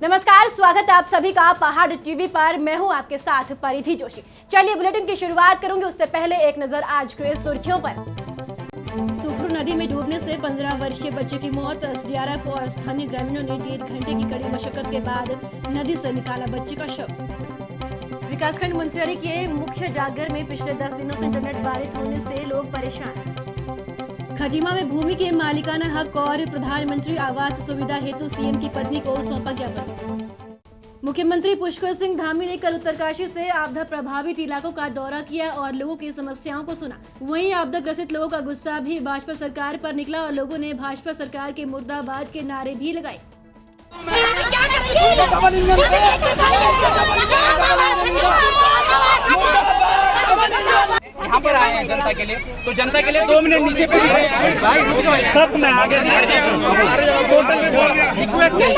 नमस्कार, स्वागत है आप सभी का पहाड़ टीवी पर। मैं हूं आपके साथ परिधि जोशी। चलिए बुलेटिन की शुरुआत करूंगी, उससे पहले एक नजर आज के सुर्खियों पर। सुखरू नदी में डूबने से 15 वर्षीय बच्चे की मौत। एसडीआरएफ और स्थानीय ग्रामीणों ने 1.5 घंटे की कड़ी मशक्कत के बाद नदी से निकाला बच्चे का शव। विकासखंड मुंशियारी के मुख्य डाकघर में पिछले 10 दिनों से इंटरनेट बाधित होने से लोग परेशान। खजीमा में भूमि के मालिकाना हक और प्रधानमंत्री आवास सुविधा हेतु सीएम की पत्नी को सौंपा ज्ञापन। मुख्यमंत्री पुष्कर सिंह धामी ने कल उत्तरकाशी से आपदा प्रभावित इलाकों का दौरा किया और लोगों की समस्याओं को सुना। वहीं आपदा ग्रसित लोगों का गुस्सा भी भाजपा सरकार पर निकला और लोगों ने भाजपा सरकार के मुर्दाबाद के नारे भी लगाए। यहाँ पर आए हैं जनता के लिए, तो जनता के लिए 2 मिनट नीचे पे सब में आगे रिक्वेस्ट है।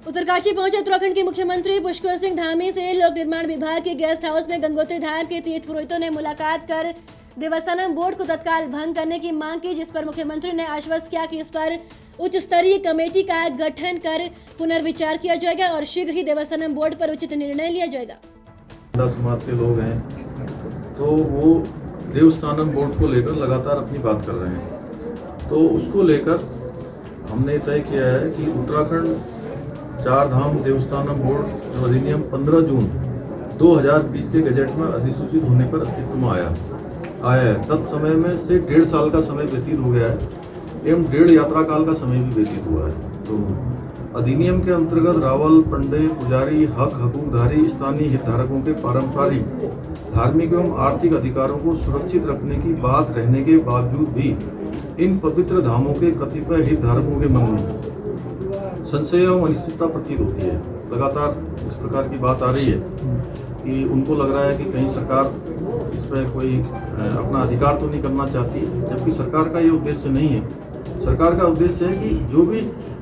उत्तरकाशी पहुंचे उत्तराखंड के मुख्यमंत्री पुष्कर सिंह धामी से लोक निर्माण विभाग के गेस्ट हाउस में गंगोत्री धाम के तीर्थ पुरोहितों ने मुलाकात कर देवस्थानम बोर्ड को तत्काल भंग करने की मांग की, जिस पर मुख्यमंत्री ने आश्वस्त किया कि इस पर उच्च स्तरीय कमेटी का गठन कर पुनर्विचार किया जाएगा और शीघ्र ही देवस्थानम बोर्ड पर उचित निर्णय लिया जाएगा। समाज के लोग हैं तो वो देवस्थानम बोर्ड को लेकर लगातार अपनी बात कर रहे हैं, तो उसको लेकर हमने तय किया है कि उत्तराखंड 4 धाम देवस्थानम बोर्ड जो अधिनियम 15 जून 2020 के गजट में अधिसूचित होने पर अस्तित्व में आया है। तत्समय में से 1.5 साल का समय व्यतीत हो गया है एवं 1.5 यात्रा काल का समय भी व्यतीत हुआ है। तो अधिनियम के अंतर्गत रावल, पंडे, पुजारी, हकूकधारी स्थानीय हितधारकों के पारंपरिक धार्मिक एवं आर्थिक अधिकारों को सुरक्षित रखने की बात रहने के बावजूद भी इन पवित्र धामों के कतिपय हितधारकों के मन में संशय एवं अनिश्चितता प्रतीत होती है। लगातार इस प्रकार की बात आ रही है कि उनको लग रहा है कि कहीं सरकार इस पर कोई अपना अधिकार तो नहीं करना चाहती, जबकि सरकार का ये उद्देश्य नहीं है। सरकार का उद्देश्य है कि जो भी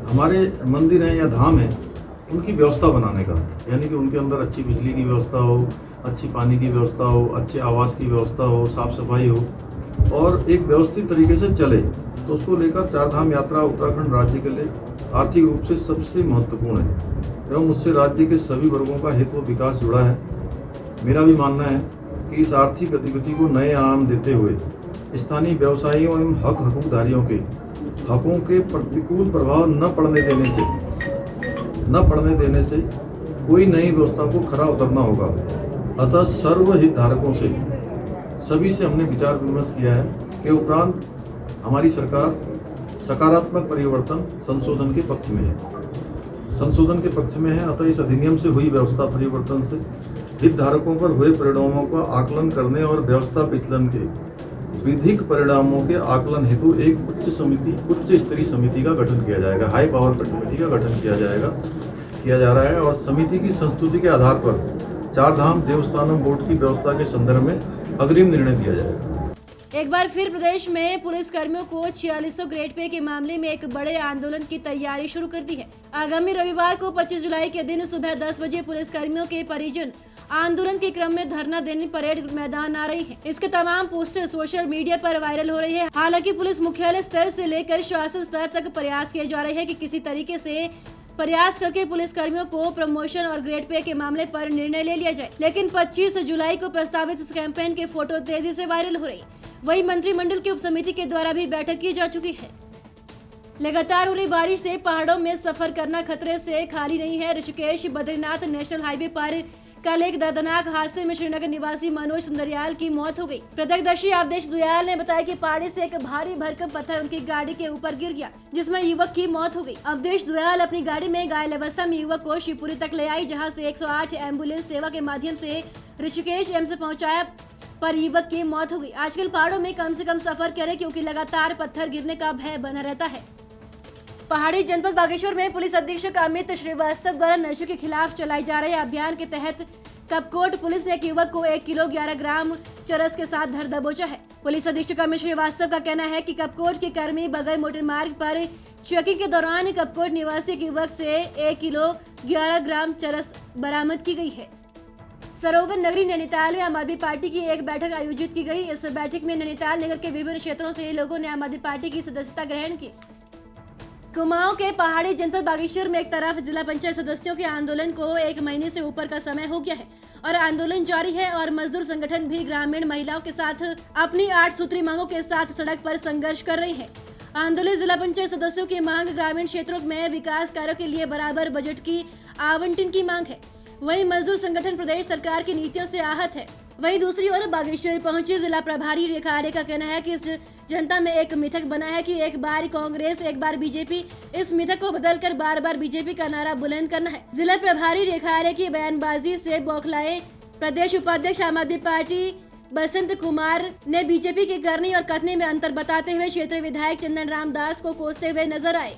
हमारे मंदिर हैं या धाम हैं उनकी व्यवस्था बनाने का, यानी कि उनके अंदर अच्छी बिजली की व्यवस्था हो, अच्छी पानी की व्यवस्था हो, अच्छे आवास की व्यवस्था हो, साफ सफाई हो और एक व्यवस्थित तरीके से चले। तो उसको लेकर 4 धाम यात्रा उत्तराखंड राज्य के लिए आर्थिक रूप से सबसे महत्वपूर्ण है एवं उससे राज्य के सभी वर्गों का हित व विकास जुड़ा है। मेरा भी मानना है कि इस आर्थिक गतिविधि को नए आयाम देते हुए स्थानीय व्यवसायियों एवं हकूकधारियों के हकों के प्रतिकूल प्रभाव न पड़ने देने से कोई नई व्यवस्था को खरा उतरना होगा। अतः सर्व हितधारकों से सभी से हमने विचार विमर्श किया है कि उपरांत हमारी सरकार सकारात्मक परिवर्तन संशोधन के पक्ष में है। अतः इस अधिनियम से हुई व्यवस्था परिवर्तन से हितधारकों पर हुए परिणामों का आकलन करने और व्यवस्था विचलन के विधिक परिणामों के आकलन हेतु एक उच्च स्तरीय समिति का गठन किया जाएगा। हाई पावर कमेटी का गठन किया जा रहा है और समिति की संस्तुति के आधार पर 4 धाम देवस्थानम बोर्ड की व्यवस्था के संदर्भ में अग्रिम निर्णय दिया जाएगा। एक बार फिर प्रदेश में पुलिस कर्मियों को 4600 ग्रेड पे के मामले में एक बड़े आंदोलन की तैयारी शुरू कर दी है। आगामी रविवार को 25 जुलाई के दिन सुबह 10 बजे पुलिस कर्मियों के परिजन आंदोलन के क्रम में धरना देने परेड मैदान आ रही है। इसके तमाम पोस्टर सोशल मीडिया पर वायरल हो रही है। हालांकि पुलिस मुख्यालय स्तर से लेकर शासन स्तर तक प्रयास किए जा रहे हैं कि किसी तरीके से प्रयास करके पुलिस कर्मियों को प्रमोशन और ग्रेड पे के मामले पर निर्णय ले लिया जाए, लेकिन 25 जुलाई को प्रस्तावित इस कैंपेन के फोटो तेजी से वायरल हो रही। वहीं मंत्रिमंडल की उपसमिति के द्वारा भी बैठक की जा चुकी है। लगातार हो रही बारिश से पहाड़ों में सफर करना खतरे से खाली नहीं है। ऋषिकेश बद्रीनाथ नेशनल हाईवे पर कल एक दर्दनाक हादसे में श्रीनगर निवासी मनोज सुंदरियाल की मौत हो गई। प्रत्यक्षदर्शी अवधेश दुयाल ने बताया कि पहाड़ी से एक भारी भरकम पत्थर उनकी गाड़ी के ऊपर गिर गया, जिसमें युवक की मौत हो गई। अवधेश दुयाल अपनी गाड़ी में घायल अवस्था में युवक को शिवपुरी तक ले आई, जहां से 108 एम्बुलेंस सेवा के माध्यम से ऋषिकेश एम्स पहुंचाया, पर युवक की मौत हो गई। आजकल पहाड़ों में कम से कम सफर करें, क्योंकि लगातार पत्थर गिरने का भय बना रहता है। पहाड़ी जनपद बागेश्वर में पुलिस अधीक्षक अमित श्रीवास्तव द्वारा नशे के खिलाफ चलाए जा रहे अभियान के तहत कपकोट पुलिस ने एक युवक को 1 किलो 11 ग्राम चरस के साथ धर दबोचा है। पुलिस अधीक्षक अमित श्रीवास्तव का कहना है कि कपकोट के कर्मी बगैर मोटर मार्ग पर चेकिंग के दौरान कपकोट निवासी युवक से 1 किलो 11 ग्राम चरस बरामद की गई है। सरोवर नगरी नैनीताल में आम आदमी पार्टी की एक बैठक आयोजित की गई। इस बैठक में नैनीताल नगर के विभिन्न क्षेत्रों से लोगों ने आम आदमी पार्टी की सदस्यता ग्रहण की। कुमाऊं के पहाड़ी जनपद बागेश्वर में एक तरफ जिला पंचायत सदस्यों के आंदोलन को 1 महीने से ऊपर का समय हो गया है और आंदोलन जारी है और मजदूर संगठन भी ग्रामीण महिलाओं के साथ अपनी 8 सूत्री मांगों के साथ सड़क पर संघर्ष कर रही है। आंदोलित जिला पंचायत सदस्यों की मांग ग्रामीण क्षेत्रों में विकास कार्यों के लिए बराबर बजट की आवंटन की मांग है। वहीं मजदूर संगठन प्रदेश सरकार की नीतियों से आहत है। वहीं दूसरी ओर बागेश्वर पहुंची जिला प्रभारी रेखा आर्य का कहना है कि इस जनता में एक मिथक बना है कि एक बार कांग्रेस एक बार बीजेपी। इस मिथक को बदलकर बार बार बीजेपी का नारा बुलंद करना है। जिला प्रभारी रेखा आर्य की बयानबाजी से बौखलाए प्रदेश उपाध्यक्ष आम आदमी पार्टी बसंत कुमार ने बीजेपी की करनी और कथनी में अंतर बताते हुए क्षेत्रीय विधायक चंदन रामदास को कोसते हुए नजर आए।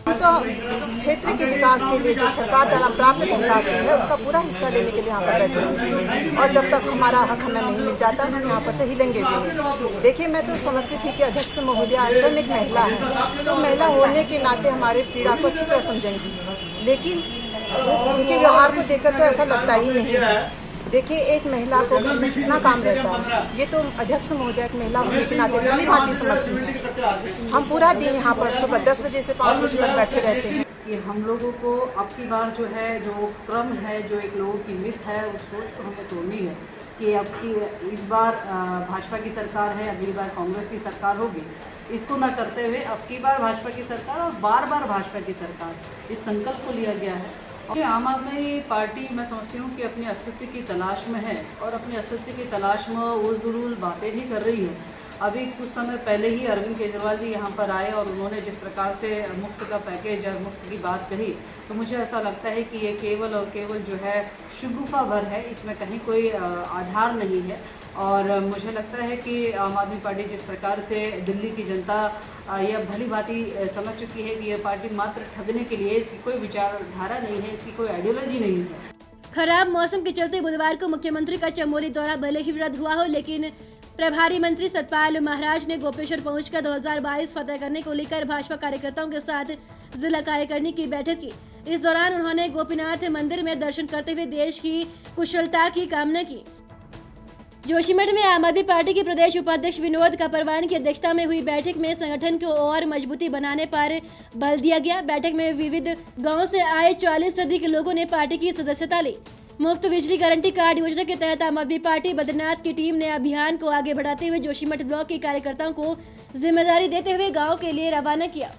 तो क्षेत्र के विकास के लिए जो सरकार द्वारा प्राप्त धनराशि है उसका पूरा हिस्सा लेने के लिए यहाँ पर बैठे हैं और जब तक हमारा हक हमें नहीं मिल जाता हम यहाँ पर से हिलेंगे भी नहीं। देखिए, मैं तो समझती थी कि अध्यक्ष महोदया स्वयं एक महिला है, तो महिला होने के नाते हमारे पीड़ा को अच्छी तरह समझेंगी, लेकिन उनके व्यवहार को देखकर तो ऐसा लगता ही नहीं है। देखिए, एक महिला को घर में कितना काम रहता है, ये तो अध्यक्ष महोदय एक महिला होने के नाते भली भांति समझती है। हम पूरा दिन यहाँ पर सुबह 10 बजे से 5 बजे तक बैठे रहते हैं। कि हम लोगों को अब की बार जो है जो क्रम है, जो एक लोगों की मिथ है, उस सोच को हमें तोड़नी है कि अब की इस बार भाजपा की सरकार है, अगली बार कांग्रेस की सरकार होगी। इसको न करते हुए अब की बार भाजपा की सरकार और बार बार भाजपा की सरकार, इस संकल्प को लिया गया है। आम आदमी पार्टी मैं समझती हूँ कि अपने अस्तित्व की तलाश में है और अपने अस्तित्व की तलाश में उलझुल बातें भी कर रही है। अभी कुछ समय पहले ही अरविंद केजरीवाल जी यहाँ पर आए और उन्होंने जिस प्रकार से मुफ्त का पैकेज और मुफ्त की बात कही, तो मुझे ऐसा लगता है कि ये केवल और केवल जो है शुगुफा भर है, इसमें कहीं कोई आधार नहीं है। और मुझे लगता है कि आम आदमी पार्टी जिस प्रकार से दिल्ली की जनता यह भली भांति समझ चुकी है कि यह पार्टी मात्र ठगने के लिए, इसकी कोई विचारधारा नहीं है, इसकी कोई आइडियोलॉजी नहीं है। खराब मौसम के चलते बुधवार को मुख्यमंत्री का चमोली दौरा भले ही रद्द हुआ हो, लेकिन प्रभारी मंत्री सतपाल महाराज ने गोपेश्वर पहुंचकर 2022 फतेह करने को लेकर भाजपा कार्यकर्ताओं के साथ जिला कार्यकारिणी की बैठक की। इस दौरान उन्होंने गोपीनाथ मंदिर में दर्शन करते हुए देश की कुशलता की कामना की। जोशीमठ में आम आदमी पार्टी के प्रदेश उपाध्यक्ष विनोद कापरवान की अध्यक्षता में हुई बैठक में संगठन को और मजबूती बनाने पर बल दिया गया। बैठक में विविध गांवों से आए 40 से अधिक लोगों ने पार्टी की सदस्यता ली। मुफ्त बिजली गारंटी कार्ड योजना के तहत आम आदमी पार्टी बद्रीनाथ की टीम ने अभियान को आगे बढ़ाते हुए जोशीमठ ब्लॉक के कार्यकर्ताओं को जिम्मेदारी देते हुए गाँव के लिए रवाना किया।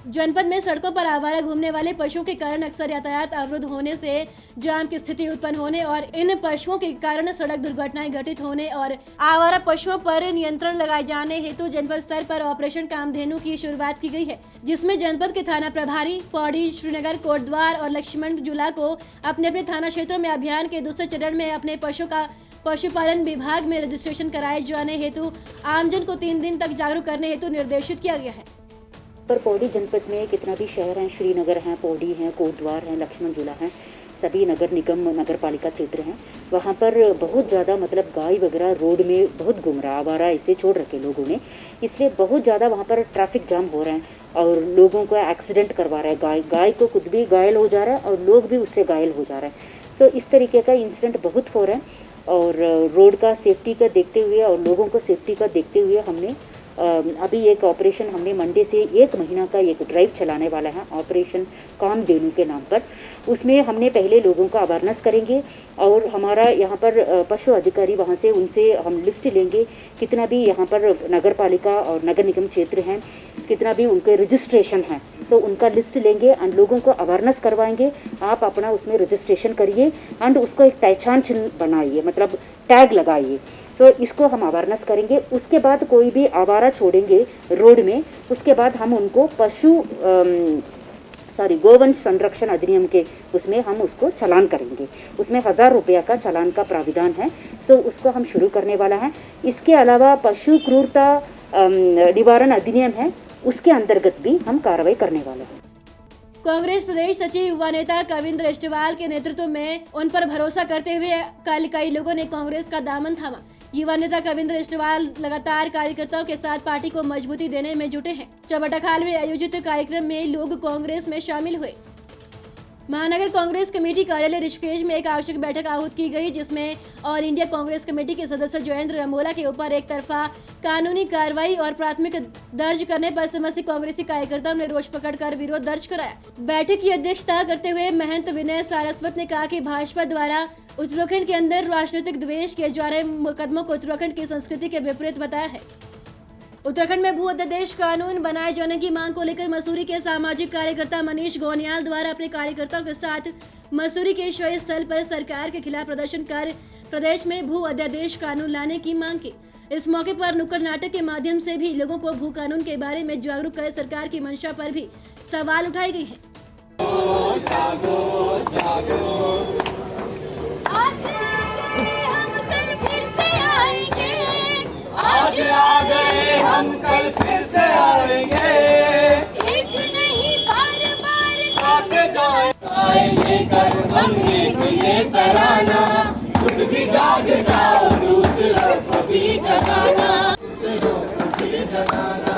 जनपद में सड़कों पर आवारा घूमने वाले पशुओं के कारण अक्सर यातायात अवरुद्ध होने से जाम की स्थिति उत्पन्न होने और इन पशुओं के कारण सड़क दुर्घटनाएं घटित होने और आवारा पशुओं पर नियंत्रण लगाए जाने हेतु जनपद स्तर पर ऑपरेशन कामधेनु की शुरुआत की गई है, जिसमें जनपद के थाना प्रभारी पौड़ी, श्रीनगर, कोटद्वार और लक्ष्मण झूला को अपने अपने थाना क्षेत्रों में अभियान के दूसरे चरण में अपने पशुओं का पशुपालन विभाग में रजिस्ट्रेशन कराए जाने हेतु आमजन को 3 दिन तक जागरूक करने हेतु निर्देशित किया गया है। पर पौड़ी जनपद में कितना भी शहर हैं, श्रीनगर हैं, पौड़ी हैं, कोटद्वार हैं, लक्ष्मण झूला हैं, सभी नगर निगम नगर पालिका क्षेत्र हैं, वहाँ पर बहुत ज़्यादा मतलब गाय वगैरह रोड में बहुत घूम रहा, आवारा ऐसे छोड़ रखे लोगों ने, इसलिए बहुत ज़्यादा वहाँ पर ट्रैफिक जाम हो रहे हैं और लोगों को एक्सीडेंट करवा रहा है। गाय को खुद भी घायल हो जा रहा है और लोग भी उससे घायल हो जा रहे हैं। सो इस तरीके का इंसिडेंट बहुत हो रहा है और रोड का सेफ्टी का देखते हुए और लोगों को सेफ्टी का देखते हुए हमने अभी एक ऑपरेशन हमने मंडे से 1 महीना का एक ड्राइव चलाने वाला है, ऑपरेशन कामधेनु के नाम पर। उसमें हमने पहले लोगों का अवेयरनेस करेंगे और हमारा यहाँ पर पशु अधिकारी वहाँ से उनसे हम लिस्ट लेंगे कितना भी यहाँ पर नगर पालिका और नगर निगम क्षेत्र हैं, कितना भी उनके रजिस्ट्रेशन हैं, सो उनका लिस्ट लेंगे एंड लोगों को अवेयरनेस करवाएंगे। आप अपना उसमें रजिस्ट्रेशन करिए एंड उसको एक पहचान चिन्ह बनाइए, मतलब टैग लगाइए। सो इसको हम अवेयरनेस करेंगे। उसके बाद कोई भी आवारा छोड़ेंगे रोड में, उसके बाद हम उनको गोवंश संरक्षण अधिनियम के उसमें हम उसको चालान करेंगे। उसमें 1000 रुपया का चालान का प्राविधान है, सो उसको हम शुरू करने वाला है। इसके अलावा पशु क्रूरता निवारण अधिनियम है, उसके अंतर्गत भी हम कार्रवाई करने वाले हैं। कांग्रेस प्रदेश सचिव युवा नेता कविंद्र एष्टवाल के नेतृत्व में उन पर भरोसा करते हुए कल कई लोगों ने कांग्रेस का दामन थामा। युवा नेता कविंद्र एष्टवाल लगातार कार्यकर्ताओं के साथ पार्टी को मजबूती देने में जुटे हैं। चबटखाल में आयोजित कार्यक्रम में लोग कांग्रेस में शामिल हुए। महानगर कांग्रेस कमेटी कार्यालय ऋषिकेश में एक आवश्यक बैठक आहूत की गई, जिसमें ऑल इंडिया कांग्रेस कमेटी के सदस्य जयेंद्र रमोला के ऊपर एक तरफा कानूनी कार्रवाई और प्राथमिक दर्ज करने पर समस्त कांग्रेसी कार्यकर्ताओं ने रोष पकड़कर विरोध दर्ज कराया। बैठक की अध्यक्षता करते हुए महंत विनय सारस्वत ने कहा कि भाजपा द्वारा उत्तराखंड के अंदर राजनीतिक द्वेष किए जा रहे मुकदमों को उत्तराखंड की संस्कृति के विपरीत बताया है। उत्तराखंड में भू अध्यादेश कानून बनाए जाने की मांग को लेकर मसूरी के सामाजिक कार्यकर्ता मनीष गोनियाल द्वारा अपने कार्यकर्ताओं के साथ मसूरी के शौर्य स्थल पर सरकार के खिलाफ प्रदर्शन कर प्रदेश में भू अध्यादेश कानून लाने की मांग की। इस मौके पर नुक्कड़ नाटक के माध्यम से भी लोगों को भू कानून के बारे में जागरूक कर सरकार की मंशा पर भी सवाल उठाए गए हैं। हम कल फिर से आएंगे, एक नहीं बार आएंगे कर हम एक ये तराना, खुद भी जाग जाओ दूसरों को भी जगाना, दूसरों को भी जगाना।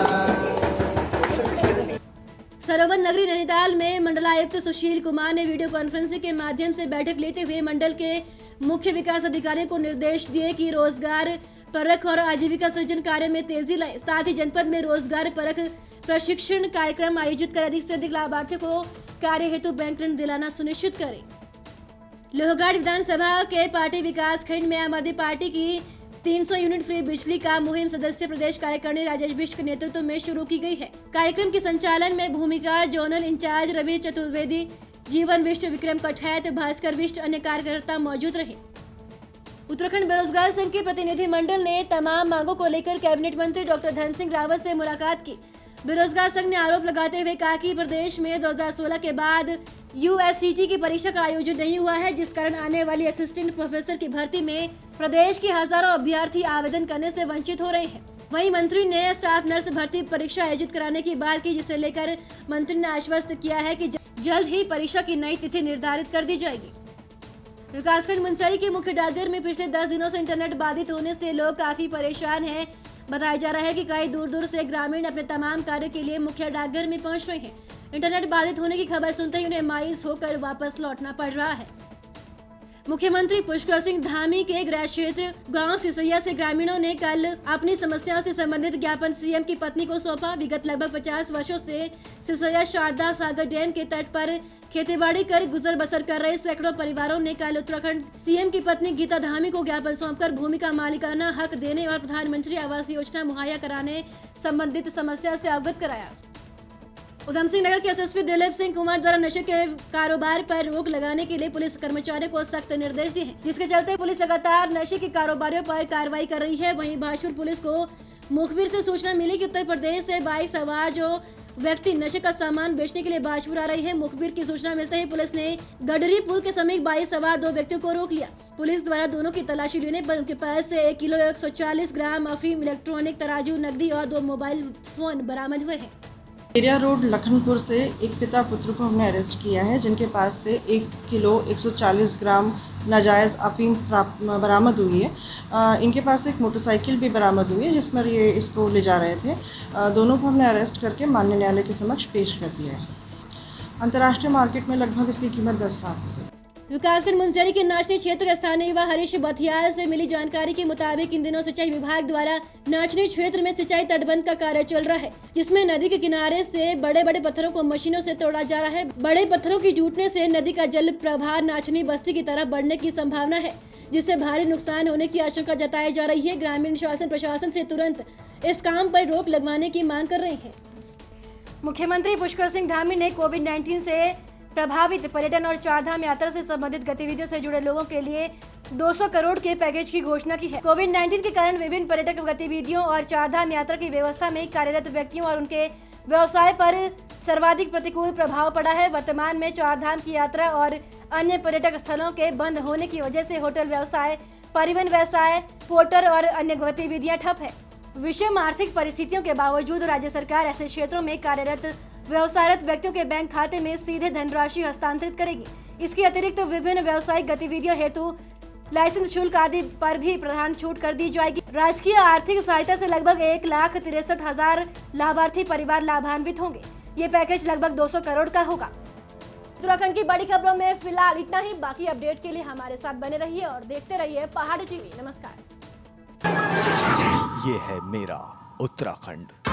सरोवर नगरी नैनीताल में मंडलायुक्त सुशील कुमार ने वीडियो कॉन्फ्रेंसिंग के माध्यम से बैठक लेते हुए मंडल के मुख्य विकास अधिकारियों को निर्देश दिए कि रोजगार परख और आजीविका सृजन कार्य में तेजी लाएं। साथ ही जनपद में रोजगार परख प्रशिक्षण कार्यक्रम आयोजित कर अधिक से अधिक लाभार्थियों को कार्य हेतु बैंक ऋण दिलाना सुनिश्चित करें। लोहगढ़ विधानसभा के पार्टी विकास खंड में आम आदमी पार्टी की 300 यूनिट फ्री बिजली का मुहिम सदस्य प्रदेश कार्यकारिणी राजेश बिष्ट के नेतृत्व में शुरू की गई है। कार्यक्रम के संचालन में भूमिका जोनल इंचार्ज रवि चतुर्वेदी, जीवन विष्ट, विक्रम कठैत, भास्कर विष्ट, अन्य कार्यकर्ता मौजूद रहे। उत्तराखंड बेरोजगार संघ के प्रतिनिधि मंडल ने तमाम मांगों को लेकर कैबिनेट मंत्री डॉक्टर धन सिंह रावत से मुलाकात की। बेरोजगार संघ ने आरोप लगाते हुए कहा कि प्रदेश में 2016 के बाद यूएससीटी की परीक्षा का आयोजन नहीं हुआ है, जिस कारण आने वाली असिस्टेंट प्रोफेसर की भर्ती में प्रदेश के हजारों अभ्यर्थी आवेदन करने से वंचित हो रहे हैं। वहीं मंत्री ने स्टाफ नर्स भर्ती परीक्षा आयोजित कराने की बात की, जिसे लेकर मंत्री ने आश्वस्त किया है कि जल्द ही परीक्षा की नई तिथि निर्धारित कर दी जाएगी। विकासखंड मुंसरी के मुख्य डाकघर में पिछले 10 दिनों से इंटरनेट बाधित होने से लोग काफी परेशान हैं। बताया जा रहा है कि कई दूर दूर से ग्रामीण अपने तमाम कार्य के लिए मुख्य डाकघर में पहुंच रहे हैं। इंटरनेट बाधित होने की खबर सुनते ही उन्हें मायूस होकर वापस लौटना पड़ रहा है। मुख्यमंत्री पुष्कर सिंह धामी के गृह क्षेत्र गांव सिसैया से ग्रामीणों ने कल अपनी समस्याओं से संबंधित ज्ञापन सीएम की पत्नी को सौंपा। विगत लगभग 50 वर्षों से सिसैया शारदा सागर डैम के तट पर खेतीबाड़ी कर गुजर बसर कर रहे सैकड़ों परिवारों ने कल उत्तराखंड सीएम की पत्नी गीता धामी को ज्ञापन सौंपकर भूमि का मालिकाना हक देने और प्रधानमंत्री आवास योजना मुहैया कराने संबंधित समस्या से अवगत कराया। उधमसिंह नगर के एसएसपी दिलीप सिंह कुमार द्वारा नशे के कारोबार पर रोक लगाने के लिए पुलिस कर्मचारियों को सख्त निर्देश दिए हैं, जिसके चलते पुलिस लगातार नशे के कारोबारियों पर कार्रवाई कर रही है। वहीं भाजपुर पुलिस को मुखबिर से सूचना मिली कि उत्तर प्रदेश से 22 सवार जो व्यक्ति नशे का सामान बेचने के लिए भाजपुर आ रहे हैं। मुखबिर की सूचना मिलते ही पुलिस ने गडरी पुल के समीप 22 सवार 2 व्यक्तियों को रोक लिया। पुलिस द्वारा दोनों की तलाशी लेने पर उनके पास से 1 किलो 140 ग्राम अफीम, इलेक्ट्रॉनिक तराजू, नकदी और 2 मोबाइल फोन बरामद हुए हैं। एरिया रोड लखनपुर से एक पिता पुत्र को हमने अरेस्ट किया है, जिनके पास से 1 किलो 140 ग्राम नाजायज़ अफीम बरामद हुई है। इनके पास एक मोटरसाइकिल भी बरामद हुई है, जिस पर ये इसको ले जा रहे थे। दोनों को हमने अरेस्ट करके माननीय न्यायालय के समक्ष पेश कर दिया है। अंतर्राष्ट्रीय मार्केट में लगभग इसकी कीमत 10 लाख है। विकासखंड मुंसरी के नाचनी क्षेत्र के स्थानीय युवा हरीश बथियाल से मिली जानकारी के मुताबिक इन दिनों सिंचाई विभाग द्वारा नाचनी क्षेत्र में सिंचाई तटबंध का कार्य चल रहा है, जिसमें नदी के किनारे से बड़े बड़े पत्थरों को मशीनों से तोड़ा जा रहा है। बड़े पत्थरों की टूटने से नदी का जल प्रवाह नाचनी बस्ती की तरफ बढ़ने की संभावना है, जिससे भारी नुकसान होने की आशंका जताई जा रही है। ग्रामीण शासन प्रशासन से तुरंत इस काम पर रोक लगवाने की मांग कर रहे हैं। मुख्यमंत्री पुष्कर सिंह धामी ने कोविड-19 से प्रभावित पर्यटन और चारधाम यात्रा से संबंधित गतिविधियों से जुड़े लोगों के लिए 200 करोड़ के पैकेज की घोषणा की है। कोविड-19 के कारण विभिन्न पर्यटक गतिविधियों और चारधाम यात्रा की व्यवस्था में कार्यरत व्यक्तियों और उनके व्यवसाय पर सर्वाधिक प्रतिकूल प्रभाव पड़ा है। वर्तमान में चारधाम की यात्रा और अन्य पर्यटक स्थलों के बंद होने की वजह से होटल व्यवसाय, परिवहन व्यवसाय, पोर्टर और अन्य गतिविधियां ठप है। विषम आर्थिक परिस्थितियों के बावजूद राज्य सरकार ऐसे क्षेत्रों में कार्यरत व्यवसायरत व्यक्तियों के बैंक खाते में सीधे धनराशि हस्तांतरित करेगी। इसके अतिरिक्त विभिन्न व्यावसायिक गतिविधियों हेतु लाइसेंस शुल्क आदि पर भी प्रधान छूट कर दी जाएगी। राजकीय आर्थिक सहायता से लगभग 1,63,000 लाभार्थी परिवार लाभान्वित होंगे। ये पैकेज लगभग 200 करोड़ का होगा। उत्तराखंड की बड़ी खबरों में फिलहाल इतना ही। बाकी अपडेट के लिए हमारे साथ बने रहिए और देखते रहिए पहाड़ी टीवी। नमस्कार। ये है मेरा उत्तराखंड।